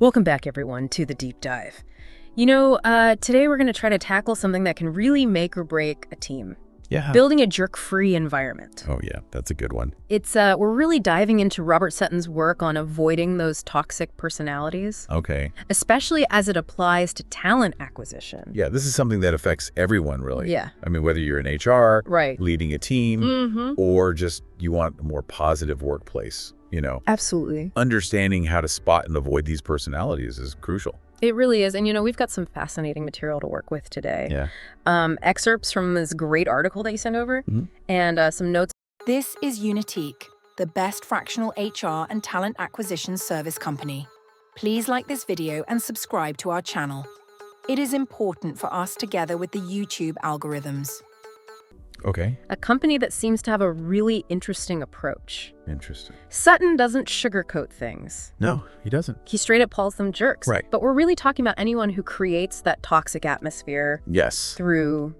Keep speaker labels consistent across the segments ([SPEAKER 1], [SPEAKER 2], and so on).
[SPEAKER 1] Welcome back, everyone, to the deep dive. Today we're going to try to tackle something that can really make or break a team.
[SPEAKER 2] Yeah.
[SPEAKER 1] Building a jerk-free environment.
[SPEAKER 2] Oh, yeah. That's a good one.
[SPEAKER 1] We're really diving into Robert Sutton's work on avoiding those toxic personalities.
[SPEAKER 2] Okay.
[SPEAKER 1] Especially as it applies to talent acquisition.
[SPEAKER 2] Yeah, this is something that affects everyone, really.
[SPEAKER 1] Yeah.
[SPEAKER 2] I mean, whether you're in HR,
[SPEAKER 1] right,
[SPEAKER 2] leading a team, or just you want a more positive workplace,
[SPEAKER 1] Absolutely.
[SPEAKER 2] Understanding how to spot and avoid these personalities is crucial.
[SPEAKER 1] It really is. And, we've got some fascinating material to work with today.
[SPEAKER 2] Yeah.
[SPEAKER 1] Excerpts from this great article that you sent over and some notes.
[SPEAKER 3] This is UnitiQ, the best fractional HR and talent acquisition service company. Please like this video and subscribe to our channel. It is important for us together with the YouTube algorithms.
[SPEAKER 2] Okay.
[SPEAKER 1] A company that seems to have a really interesting approach.
[SPEAKER 2] Interesting.
[SPEAKER 1] Sutton doesn't sugarcoat things.
[SPEAKER 2] No, he doesn't.
[SPEAKER 1] He straight up calls them jerks.
[SPEAKER 2] Right.
[SPEAKER 1] But we're really talking about anyone who creates that toxic atmosphere.
[SPEAKER 2] Yes.
[SPEAKER 1] Through,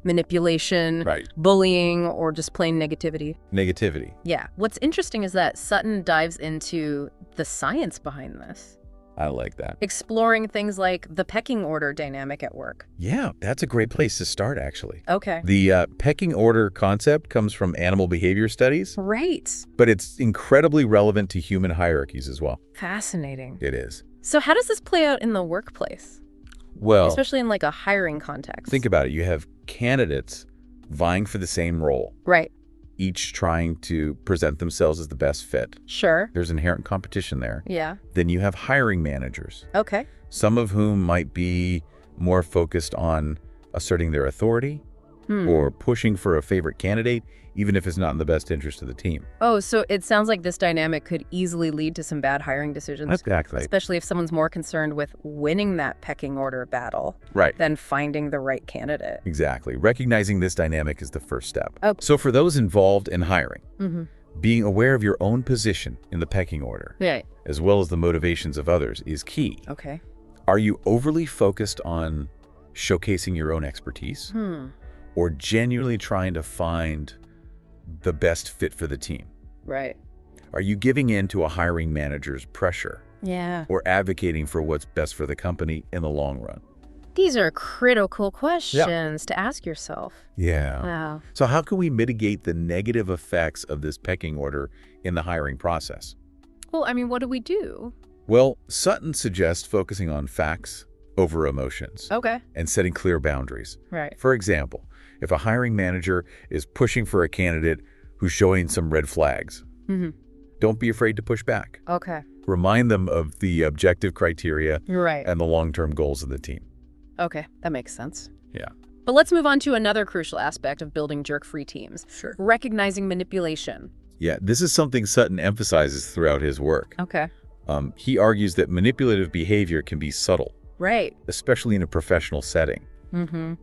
[SPEAKER 1] manipulation,
[SPEAKER 2] right,
[SPEAKER 1] bullying, or just plain negativity.
[SPEAKER 2] Negativity.
[SPEAKER 1] Yeah. What's interesting is that Sutton dives into the science behind this.
[SPEAKER 2] I like that.
[SPEAKER 1] Exploring things like the pecking order dynamic at work.
[SPEAKER 2] Yeah, that's a great place to start, actually.
[SPEAKER 1] Okay.
[SPEAKER 2] The pecking order concept comes from animal behavior studies.
[SPEAKER 1] Right.
[SPEAKER 2] But it's incredibly relevant to human hierarchies as well.
[SPEAKER 1] Fascinating.
[SPEAKER 2] It is.
[SPEAKER 1] So how does this play out in the workplace?
[SPEAKER 2] Well,
[SPEAKER 1] especially in like a hiring context.
[SPEAKER 2] Think about it. You have candidates vying for the same role.
[SPEAKER 1] Right.
[SPEAKER 2] Each trying to present themselves as the best fit.
[SPEAKER 1] Sure.
[SPEAKER 2] There's inherent competition there.
[SPEAKER 1] Yeah.
[SPEAKER 2] Then you have hiring managers.
[SPEAKER 1] Okay.
[SPEAKER 2] Some of whom might be more focused on asserting their authority or pushing for a favorite candidate, even if it's not in the best interest of the team.
[SPEAKER 1] Oh, so it sounds like this dynamic could easily lead to some bad hiring decisions.
[SPEAKER 2] Exactly.
[SPEAKER 1] Especially if someone's more concerned with winning that pecking order battle than finding the right candidate.
[SPEAKER 2] Exactly. Recognizing this dynamic is the first step.
[SPEAKER 1] Oh.
[SPEAKER 2] So for those involved in hiring, being aware of your own position in the pecking order, as well as the motivations of others, is key.
[SPEAKER 1] Okay.
[SPEAKER 2] Are you overly focused on showcasing your own expertise or genuinely trying to find the best fit for the team?
[SPEAKER 1] Right.
[SPEAKER 2] Are you giving in to a hiring manager's pressure?
[SPEAKER 1] Yeah.
[SPEAKER 2] Or advocating for what's best for the company in the long run?
[SPEAKER 1] These are critical questions to ask yourself.
[SPEAKER 2] Yeah.
[SPEAKER 1] Wow.
[SPEAKER 2] So how can we mitigate the negative effects of this pecking order in the hiring process?
[SPEAKER 1] Well, I mean, what do we do?
[SPEAKER 2] Well, Sutton suggests focusing on facts over emotions.
[SPEAKER 1] Okay.
[SPEAKER 2] And setting clear boundaries.
[SPEAKER 1] Right.
[SPEAKER 2] For example, if a hiring manager is pushing for a candidate who's showing some red flags, don't be afraid to push back.
[SPEAKER 1] Okay.
[SPEAKER 2] Remind them of the objective criteria
[SPEAKER 1] and
[SPEAKER 2] the long-term goals of the team.
[SPEAKER 1] Okay, that makes sense.
[SPEAKER 2] Yeah.
[SPEAKER 1] But let's move on to another crucial aspect of building jerk-free teams.
[SPEAKER 2] Sure.
[SPEAKER 1] Recognizing manipulation.
[SPEAKER 2] Yeah, this is something Sutton emphasizes throughout his work.
[SPEAKER 1] Okay.
[SPEAKER 2] He argues that manipulative behavior can be subtle.
[SPEAKER 1] Right.
[SPEAKER 2] Especially in a professional setting.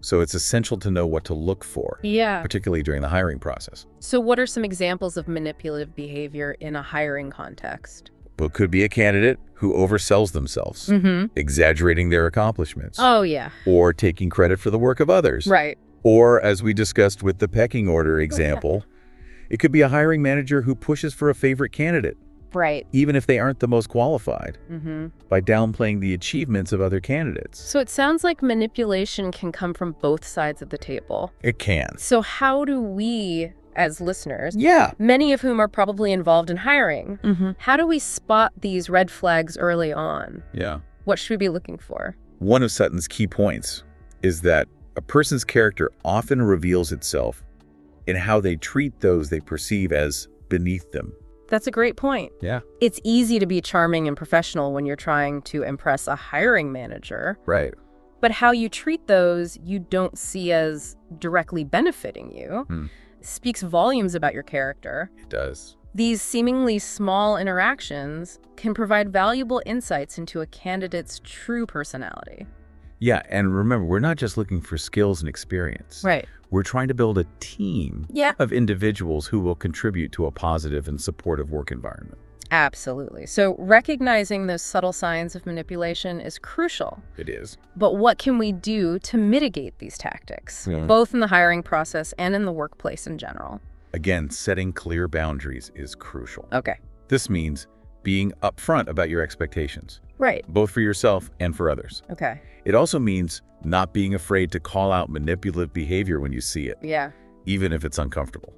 [SPEAKER 2] So it's essential to know what to look for.
[SPEAKER 1] Yeah.
[SPEAKER 2] Particularly during the hiring process.
[SPEAKER 1] So what are some examples of manipulative behavior in a hiring context?
[SPEAKER 2] But could be a candidate who oversells themselves, exaggerating their accomplishments.
[SPEAKER 1] Oh, yeah.
[SPEAKER 2] Or taking credit for the work of others.
[SPEAKER 1] Right.
[SPEAKER 2] Or, as we discussed with the pecking order example, it could be a hiring manager who pushes for a favorite candidate.
[SPEAKER 1] Right.
[SPEAKER 2] Even if they aren't the most qualified, by downplaying the achievements of other candidates.
[SPEAKER 1] So it sounds like manipulation can come from both sides of the table.
[SPEAKER 2] It can.
[SPEAKER 1] So how do we, as listeners,
[SPEAKER 2] many
[SPEAKER 1] of whom are probably involved in hiring, how do we spot these red flags early on?
[SPEAKER 2] Yeah.
[SPEAKER 1] What should we be looking for?
[SPEAKER 2] One of Sutton's key points is that a person's character often reveals itself in how they treat those they perceive as beneath them.
[SPEAKER 1] That's a great point.
[SPEAKER 2] Yeah.
[SPEAKER 1] It's easy to be charming and professional when you're trying to impress a hiring manager.
[SPEAKER 2] Right.
[SPEAKER 1] But how you treat those you don't see as directly benefiting you speaks volumes about your character.
[SPEAKER 2] It does.
[SPEAKER 1] These seemingly small interactions can provide valuable insights into a candidate's true personality.
[SPEAKER 2] Yeah, and remember, we're not just looking for skills and experience.
[SPEAKER 1] Right.
[SPEAKER 2] We're trying to build a team of individuals who will contribute to a positive and supportive work environment.
[SPEAKER 1] Absolutely. So recognizing those subtle signs of manipulation is crucial.
[SPEAKER 2] It is.
[SPEAKER 1] But what can we do to mitigate these tactics, both in the hiring process and in the workplace in general?
[SPEAKER 2] Again, setting clear boundaries is crucial.
[SPEAKER 1] Okay.
[SPEAKER 2] This means being upfront about your expectations,
[SPEAKER 1] Right.
[SPEAKER 2] both for yourself and for others.
[SPEAKER 1] Okay.
[SPEAKER 2] It also means not being afraid to call out manipulative behavior when you see it,
[SPEAKER 1] Yeah.
[SPEAKER 2] even if it's uncomfortable.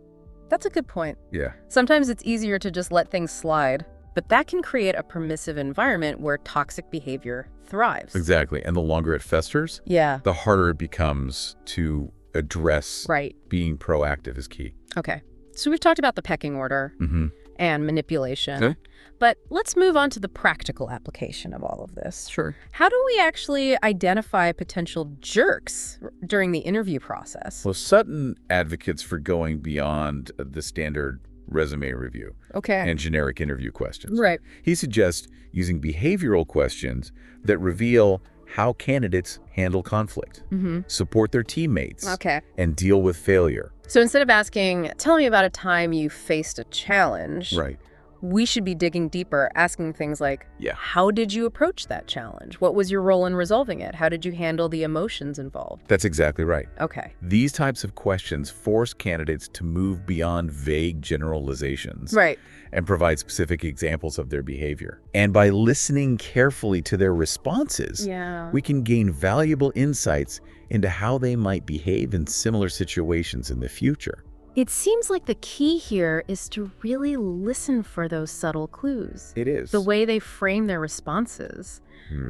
[SPEAKER 1] That's a good point.
[SPEAKER 2] Yeah.
[SPEAKER 1] Sometimes it's easier to just let things slide, but that can create a permissive environment where toxic behavior thrives.
[SPEAKER 2] Exactly. And the longer it festers,
[SPEAKER 1] Yeah.
[SPEAKER 2] the harder it becomes to address.
[SPEAKER 1] Right.
[SPEAKER 2] Being proactive is key.
[SPEAKER 1] Okay. So we've talked about the pecking order
[SPEAKER 2] Mm-hmm.
[SPEAKER 1] and manipulation,
[SPEAKER 2] Okay.
[SPEAKER 1] but let's move on to the practical application of all of this.
[SPEAKER 2] Sure.
[SPEAKER 1] How do we actually identify potential jerks during the interview process?
[SPEAKER 2] Well, Sutton advocates for going beyond the standard resume review
[SPEAKER 1] Okay.
[SPEAKER 2] and generic interview questions.
[SPEAKER 1] Right.
[SPEAKER 2] He suggests using behavioral questions that reveal how candidates handle conflict, support their teammates,
[SPEAKER 1] Okay.
[SPEAKER 2] and deal with failure.
[SPEAKER 1] So instead of asking, tell me about a time you faced a challenge,
[SPEAKER 2] Right.
[SPEAKER 1] we should be digging deeper, asking things like,
[SPEAKER 2] Yeah.
[SPEAKER 1] how did you approach that challenge? What was your role in resolving it? How did you handle the emotions involved?
[SPEAKER 2] That's exactly right.
[SPEAKER 1] Okay.
[SPEAKER 2] These types of questions force candidates to move beyond vague generalizations
[SPEAKER 1] Right.
[SPEAKER 2] and provide specific examples of their behavior. And by listening carefully to their responses,
[SPEAKER 1] Yeah.
[SPEAKER 2] we can gain valuable insights into how they might behave in similar situations in the future.
[SPEAKER 1] It seems like the key here is to really listen for those subtle clues.
[SPEAKER 2] It is.
[SPEAKER 1] The way they frame their responses,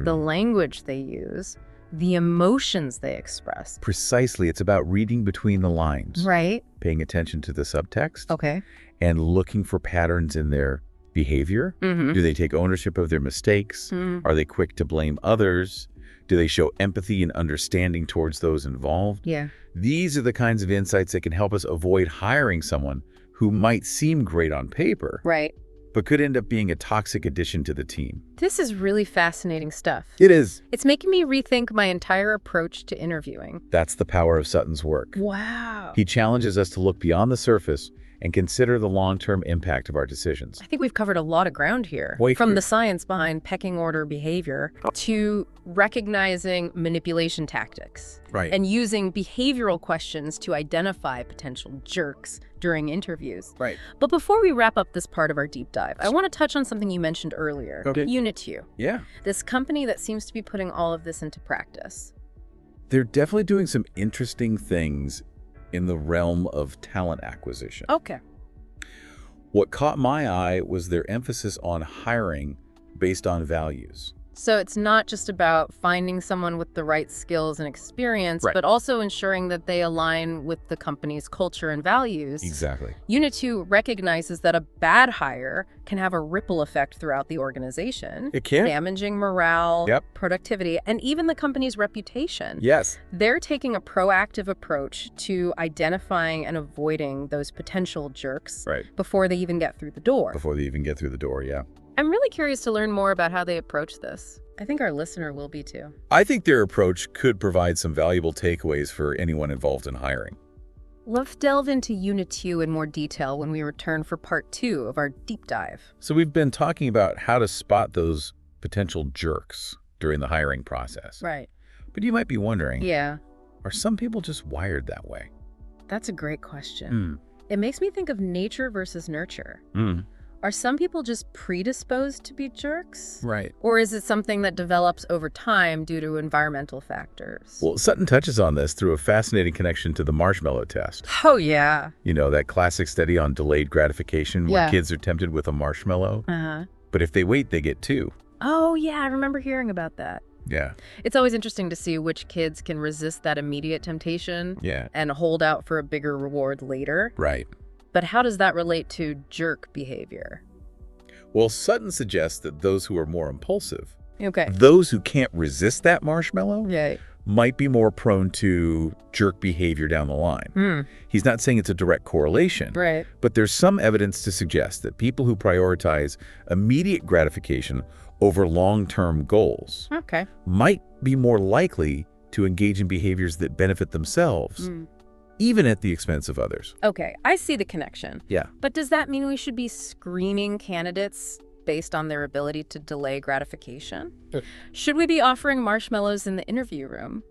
[SPEAKER 1] the language they use, the emotions they express.
[SPEAKER 2] Precisely. It's about reading between the lines,
[SPEAKER 1] Right.
[SPEAKER 2] paying attention to the subtext,
[SPEAKER 1] Okay.
[SPEAKER 2] and looking for patterns in their behavior.
[SPEAKER 1] Mm-hmm.
[SPEAKER 2] Do they take ownership of their mistakes? Are they quick to blame others? Do they show empathy and understanding towards those involved?
[SPEAKER 1] Yeah.
[SPEAKER 2] These are the kinds of insights that can help us avoid hiring someone who might seem great on paper,
[SPEAKER 1] Right.
[SPEAKER 2] but could end up being a toxic addition to the team.
[SPEAKER 1] This is really fascinating stuff.
[SPEAKER 2] It is.
[SPEAKER 1] It's making me rethink my entire approach to interviewing.
[SPEAKER 2] That's the power of Sutton's work.
[SPEAKER 1] Wow.
[SPEAKER 2] He challenges us to look beyond the surface and consider the long-term impact of our decisions.
[SPEAKER 1] I think we've covered a lot of ground here.
[SPEAKER 2] Way
[SPEAKER 1] From
[SPEAKER 2] through.
[SPEAKER 1] the science behind pecking order behavior to recognizing manipulation tactics.
[SPEAKER 2] Right.
[SPEAKER 1] And using behavioral questions to identify potential jerks during interviews.
[SPEAKER 2] Right.
[SPEAKER 1] But before we wrap up this part of our deep dive, I want to touch on something you mentioned earlier.
[SPEAKER 2] Okay.
[SPEAKER 1] UnitiQ,
[SPEAKER 2] Yeah.
[SPEAKER 1] this company that seems to be putting all of this into practice.
[SPEAKER 2] They're definitely doing some interesting things in the realm of talent acquisition.
[SPEAKER 1] Okay.
[SPEAKER 2] What caught my eye was their emphasis on hiring based on values.
[SPEAKER 1] So it's not just about finding someone with the right skills and experience,
[SPEAKER 2] Right.
[SPEAKER 1] but also ensuring that they align with the company's culture and values.
[SPEAKER 2] Exactly.
[SPEAKER 1] UnitiQ recognizes that a bad hire can have a ripple effect throughout the organization,
[SPEAKER 2] It can.
[SPEAKER 1] damaging morale,
[SPEAKER 2] Yep.
[SPEAKER 1] productivity, and even the company's reputation.
[SPEAKER 2] Yes.
[SPEAKER 1] They're taking a proactive approach to identifying and avoiding those potential jerks
[SPEAKER 2] Right.
[SPEAKER 1] before they even get through the door.
[SPEAKER 2] Before they even get through the door, yeah.
[SPEAKER 1] I'm really curious to learn more about how they approach this. I think our listener will be too.
[SPEAKER 2] I think their approach could provide some valuable takeaways for anyone involved in hiring.
[SPEAKER 1] Let's delve into UnitQ in more detail when we return for part 2 of our deep dive.
[SPEAKER 2] So we've been talking about how to spot those potential jerks during the hiring process.
[SPEAKER 1] Right.
[SPEAKER 2] But you might be wondering,
[SPEAKER 1] Yeah,
[SPEAKER 2] are some people just wired that way?
[SPEAKER 1] that's a great question. It makes me think of nature versus nurture. Are some people just predisposed to be jerks?
[SPEAKER 2] Right.
[SPEAKER 1] Or is it something that develops over time due to environmental factors?
[SPEAKER 2] Well, Sutton touches on this through a fascinating connection to the marshmallow test.
[SPEAKER 1] Oh, yeah.
[SPEAKER 2] You know, that classic study on delayed gratification where
[SPEAKER 1] Yeah.
[SPEAKER 2] kids are tempted with a marshmallow,
[SPEAKER 1] Uh-huh.
[SPEAKER 2] but if they wait, they get 2.
[SPEAKER 1] Oh, yeah, I remember hearing about that.
[SPEAKER 2] Yeah.
[SPEAKER 1] It's always interesting to see which kids can resist that immediate temptation
[SPEAKER 2] Yeah.
[SPEAKER 1] and hold out for a bigger reward later.
[SPEAKER 2] Right.
[SPEAKER 1] But how does that relate to jerk behavior?
[SPEAKER 2] Well, Sutton suggests that those who are more impulsive,
[SPEAKER 1] Okay.
[SPEAKER 2] those who can't resist that marshmallow,
[SPEAKER 1] Yeah.
[SPEAKER 2] might be more prone to jerk behavior down the line. He's not saying it's a direct correlation,
[SPEAKER 1] Right.
[SPEAKER 2] but there's some evidence to suggest that people who prioritize immediate gratification over long-term goals
[SPEAKER 1] Okay.
[SPEAKER 2] might be more likely to engage in behaviors that benefit themselves, even at the expense of others.
[SPEAKER 1] Okay, I see the connection.
[SPEAKER 2] Yeah.
[SPEAKER 1] But does that mean we should be screening candidates based on their ability to delay gratification? Should we be offering marshmallows in the interview room?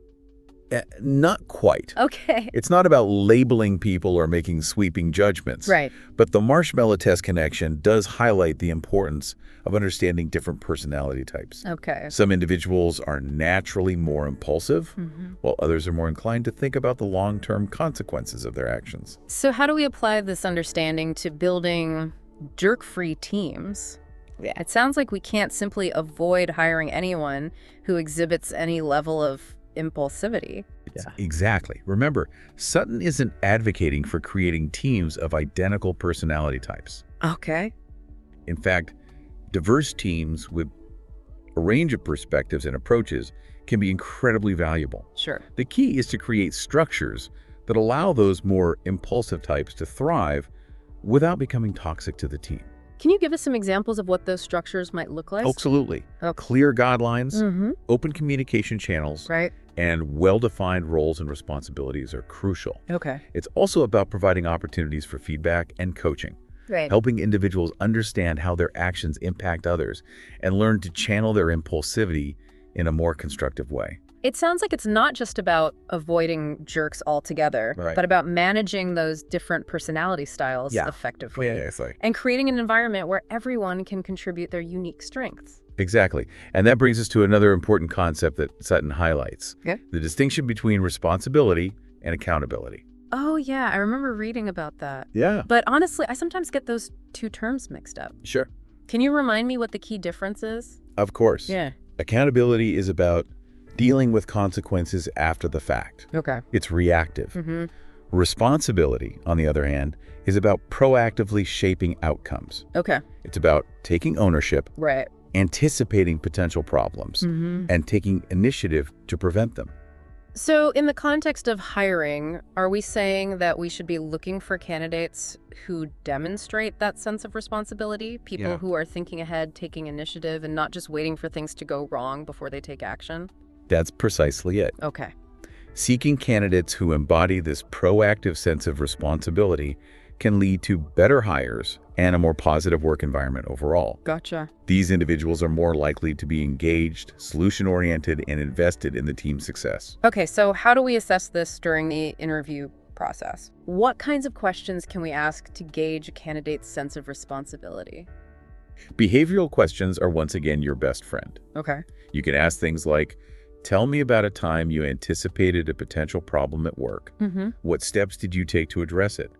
[SPEAKER 2] Not quite.
[SPEAKER 1] Okay.
[SPEAKER 2] It's not about labeling people or making sweeping judgments.
[SPEAKER 1] Right.
[SPEAKER 2] But the marshmallow test connection does highlight the importance of understanding different personality types.
[SPEAKER 1] Okay.
[SPEAKER 2] Some individuals are naturally more impulsive, while others are more inclined to think about the long-term consequences of their actions.
[SPEAKER 1] So how do we apply this understanding to building jerk-free teams?
[SPEAKER 2] Yeah.
[SPEAKER 1] It sounds like we can't simply avoid hiring anyone who exhibits any level of impulsivity.
[SPEAKER 2] Exactly. Remember, Sutton isn't advocating for creating teams of identical personality types.
[SPEAKER 1] Okay.
[SPEAKER 2] In fact, diverse teams with a range of perspectives and approaches can be incredibly valuable.
[SPEAKER 1] Sure.
[SPEAKER 2] The key is to create structures that allow those more impulsive types to thrive without becoming toxic to the team.
[SPEAKER 1] Can you give us some examples of what those structures might look like?
[SPEAKER 2] Absolutely.
[SPEAKER 1] Okay.
[SPEAKER 2] Clear guidelines, open communication channels,
[SPEAKER 1] Right.
[SPEAKER 2] and well-defined roles and responsibilities are crucial.
[SPEAKER 1] Okay.
[SPEAKER 2] It's also about providing opportunities for feedback and coaching,
[SPEAKER 1] Right.
[SPEAKER 2] helping individuals understand how their actions impact others and learn to channel their impulsivity in a more constructive way.
[SPEAKER 1] It sounds like it's not just about avoiding jerks altogether,
[SPEAKER 2] Right.
[SPEAKER 1] but about managing those different personality styles
[SPEAKER 2] Yeah.
[SPEAKER 1] effectively.
[SPEAKER 2] Exactly.
[SPEAKER 1] And creating an environment where everyone can contribute their unique strengths.
[SPEAKER 2] Exactly. And that brings us to another important concept that Sutton highlights.
[SPEAKER 1] Okay.
[SPEAKER 2] The distinction between responsibility and accountability.
[SPEAKER 1] Oh, yeah, I remember reading about that.
[SPEAKER 2] Yeah.
[SPEAKER 1] But honestly, I sometimes get those two terms mixed up.
[SPEAKER 2] Sure.
[SPEAKER 1] Can you remind me what the key difference is?
[SPEAKER 2] Of course.
[SPEAKER 1] Yeah.
[SPEAKER 2] Accountability is about dealing with consequences after the fact.
[SPEAKER 1] Okay.
[SPEAKER 2] It's reactive. Responsibility, on the other hand, is about proactively shaping outcomes.
[SPEAKER 1] Okay.
[SPEAKER 2] It's about taking ownership,
[SPEAKER 1] Right.
[SPEAKER 2] anticipating potential problems, and taking initiative to prevent them.
[SPEAKER 1] So in the context of hiring, are we saying that we should be looking for candidates who demonstrate that sense of responsibility? People
[SPEAKER 2] Yeah.
[SPEAKER 1] who are thinking ahead, taking initiative, and not just waiting for things to go wrong before they take action?
[SPEAKER 2] That's precisely it.
[SPEAKER 1] Okay.
[SPEAKER 2] Seeking candidates who embody this proactive sense of responsibility can lead to better hires and a more positive work environment overall.
[SPEAKER 1] Gotcha.
[SPEAKER 2] These individuals are more likely to be engaged, solution-oriented, and invested in the team's success.
[SPEAKER 1] Okay, so how do we assess this during the interview process? What kinds of questions can we ask to gauge a candidate's sense of responsibility?
[SPEAKER 2] Behavioral questions are once again your best friend.
[SPEAKER 1] Okay.
[SPEAKER 2] You can ask things like, tell me about a time you anticipated a potential problem at work. What steps did you take to address it?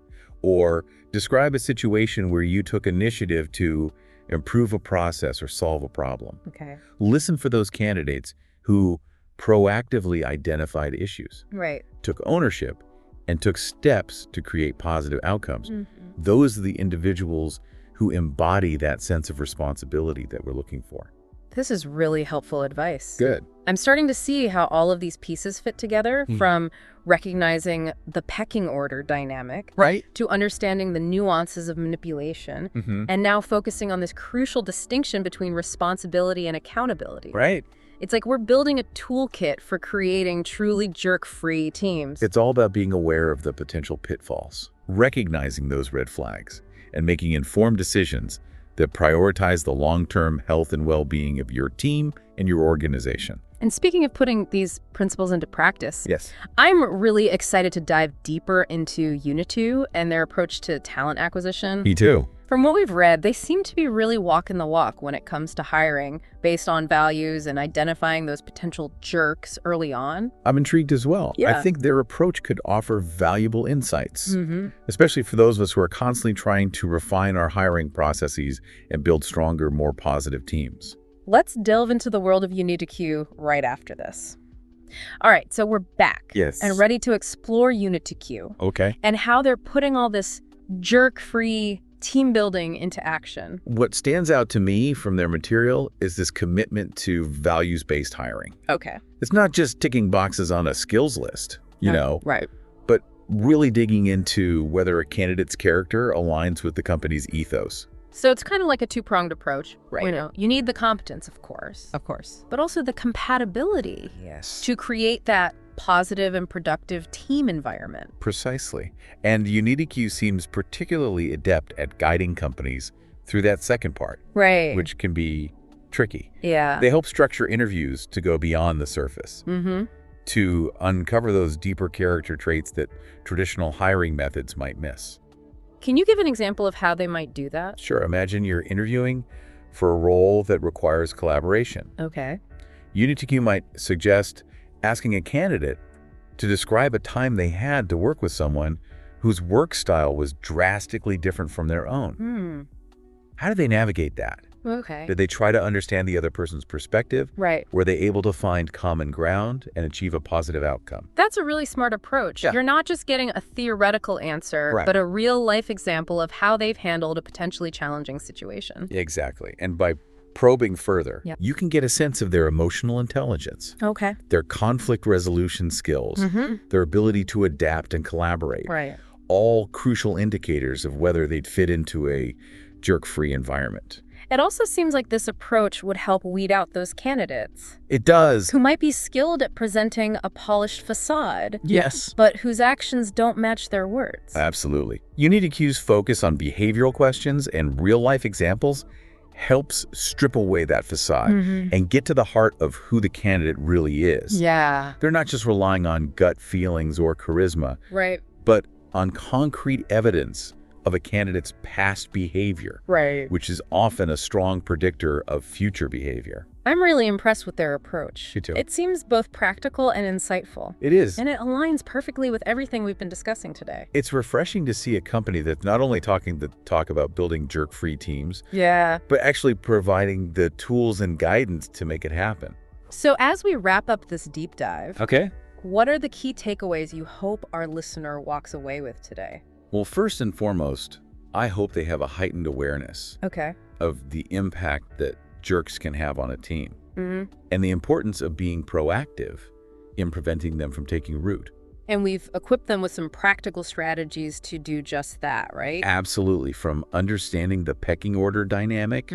[SPEAKER 2] Or describe a situation where you took initiative to improve a process or solve a problem.
[SPEAKER 1] Okay.
[SPEAKER 2] Listen for those candidates who proactively identified issues,
[SPEAKER 1] Right.
[SPEAKER 2] took ownership, and took steps to create positive outcomes. Those are the individuals who embody that sense of responsibility that we're looking for.
[SPEAKER 1] This is really helpful advice.
[SPEAKER 2] Good.
[SPEAKER 1] I'm starting to see how all of these pieces fit together, from recognizing the pecking order dynamic
[SPEAKER 2] Right.
[SPEAKER 1] to understanding the nuances of manipulation, and now focusing on this crucial distinction between responsibility and accountability.
[SPEAKER 2] Right.
[SPEAKER 1] It's like we're building a toolkit for creating truly jerk-free teams.
[SPEAKER 2] It's all about being aware of the potential pitfalls, recognizing those red flags, and making informed decisions that prioritize the long-term health and well-being of your team and your organization.
[SPEAKER 1] And speaking of putting these principles into practice,
[SPEAKER 2] Yes.
[SPEAKER 1] I'm really excited to dive deeper into UnitiQ and their approach to talent acquisition.
[SPEAKER 2] Me too.
[SPEAKER 1] From what we've read, they seem to be really walking the walk when it comes to hiring based on values and identifying those potential jerks early on.
[SPEAKER 2] I'm intrigued as well.
[SPEAKER 1] Yeah.
[SPEAKER 2] I think their approach could offer valuable insights, especially for those of us who are constantly trying to refine our hiring processes and build stronger, more positive teams.
[SPEAKER 1] Let's delve into the world of UnitiQ right after this. All right, so we're back
[SPEAKER 2] Yes.
[SPEAKER 1] and ready to explore UnitiQ
[SPEAKER 2] Okay.
[SPEAKER 1] and how they're putting all this jerk-free team building into action.
[SPEAKER 2] What stands out to me from their material is this commitment to values-based hiring.
[SPEAKER 1] Okay.
[SPEAKER 2] It's not just ticking boxes on a skills list, you know,
[SPEAKER 1] Right.
[SPEAKER 2] but really digging into whether a candidate's character aligns with the company's ethos.
[SPEAKER 1] So it's kind of like a two-pronged approach.
[SPEAKER 3] Right.
[SPEAKER 1] You know, you need the competence, of course, but also the compatibility
[SPEAKER 3] Yes.
[SPEAKER 1] to create that positive and productive team environment.
[SPEAKER 2] Precisely. And UnitiQ seems particularly adept at guiding companies through that second part,
[SPEAKER 1] Right.
[SPEAKER 2] which can be tricky.
[SPEAKER 1] Yeah.
[SPEAKER 2] They help structure interviews to go beyond the surface. to uncover those deeper character traits that traditional hiring methods might miss.
[SPEAKER 1] Can you give an example of how they might do that?
[SPEAKER 2] Sure, imagine you're interviewing for a role that requires collaboration.
[SPEAKER 1] Okay.
[SPEAKER 2] UnitiQ might suggest asking a candidate to describe a time they had to work with someone whose work style was drastically different from their own. How did they navigate that?
[SPEAKER 1] Okay.
[SPEAKER 2] Did they try to understand the other person's perspective?
[SPEAKER 1] Right.
[SPEAKER 2] Were they able to find common ground and achieve a positive outcome?
[SPEAKER 1] That's a really smart approach.
[SPEAKER 2] Yeah.
[SPEAKER 1] You're not just getting a theoretical answer,
[SPEAKER 2] Right.
[SPEAKER 1] but a real-life example of how they've handled a potentially challenging situation.
[SPEAKER 2] Exactly. And by probing further,
[SPEAKER 1] Yep.
[SPEAKER 2] you can get a sense of their emotional intelligence,
[SPEAKER 1] Okay.
[SPEAKER 2] their conflict resolution skills, their ability to adapt and collaborate.
[SPEAKER 1] Right.
[SPEAKER 2] All crucial indicators of whether they'd fit into a jerk-free environment.
[SPEAKER 1] It also seems like this approach would help weed out those candidates
[SPEAKER 2] It does.
[SPEAKER 1] who might be skilled at presenting a polished facade,
[SPEAKER 2] Yes.
[SPEAKER 1] but whose actions don't match their words.
[SPEAKER 2] Absolutely. UnitiQ's focus on behavioral questions and real-life examples helps strip away that facade and get to the heart of who the candidate really is.
[SPEAKER 1] Yeah.
[SPEAKER 2] They're not just relying on gut feelings or charisma,
[SPEAKER 1] Right.
[SPEAKER 2] but on concrete evidence of a candidate's past behavior,
[SPEAKER 1] Right.
[SPEAKER 2] which is often a strong predictor of future behavior.
[SPEAKER 1] I'm really impressed with their approach.
[SPEAKER 2] Me too.
[SPEAKER 1] It seems both practical and insightful.
[SPEAKER 2] It is.
[SPEAKER 1] And it aligns perfectly with everything we've been discussing today.
[SPEAKER 2] It's refreshing to see a company that's not only talk about building jerk-free teams,
[SPEAKER 1] Yeah.
[SPEAKER 2] but actually providing the tools and guidance to make it happen.
[SPEAKER 1] So as we wrap up this deep dive,
[SPEAKER 2] Okay.
[SPEAKER 1] what are the key takeaways you hope our listener walks away with today?
[SPEAKER 2] Well, first and foremost, I hope they have a heightened awareness
[SPEAKER 1] Okay.
[SPEAKER 2] of the impact that jerks can have on a team and the importance of being proactive in preventing them from taking root.
[SPEAKER 1] And we've equipped them with some practical strategies to do just that, right?
[SPEAKER 2] Absolutely, from understanding the pecking order dynamic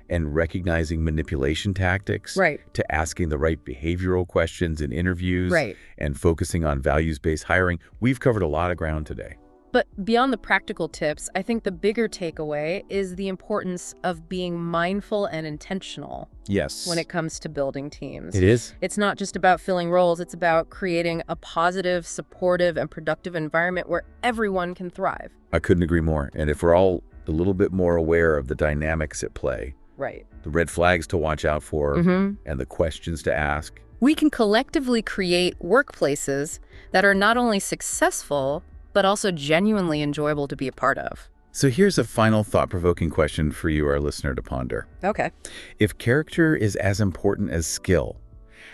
[SPEAKER 2] and recognizing manipulation tactics
[SPEAKER 1] Right.
[SPEAKER 2] to asking the right behavioral questions in interviews
[SPEAKER 1] Right.
[SPEAKER 2] and focusing on values-based hiring. We've covered a lot of ground today.
[SPEAKER 1] But beyond the practical tips, I think the bigger takeaway is the importance of being mindful and intentional
[SPEAKER 2] Yes.
[SPEAKER 1] when it comes to building teams.
[SPEAKER 2] It is.
[SPEAKER 1] It's not just about filling roles, it's about creating a positive, supportive, and productive environment where everyone can thrive.
[SPEAKER 2] I couldn't agree more. And if we're all a little bit more aware of the dynamics at play,
[SPEAKER 1] Right.
[SPEAKER 2] the red flags to watch out for, and the questions to ask,
[SPEAKER 1] We can collectively create workplaces that are not only successful, but also genuinely enjoyable to be a part of.
[SPEAKER 2] So here's a final thought-provoking question for you, our listener, to ponder.
[SPEAKER 1] Okay.
[SPEAKER 2] If character is as important as skill,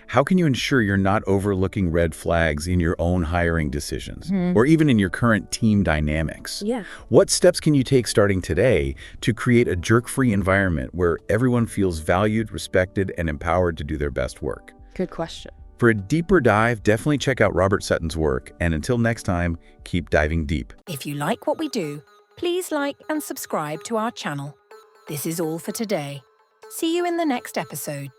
[SPEAKER 2] how can you ensure you're not overlooking red flags in your own hiring decisions or even in your current team dynamics?
[SPEAKER 1] Yeah.
[SPEAKER 2] What steps can you take starting today to create a jerk-free environment where everyone feels valued, respected, and empowered to do their best work?
[SPEAKER 1] Good question.
[SPEAKER 2] For a deeper dive, definitely check out Robert Sutton's work. And until next time, keep diving deep.
[SPEAKER 3] If you like what we do, please like and subscribe to our channel. This is all for today. See you in the next episode.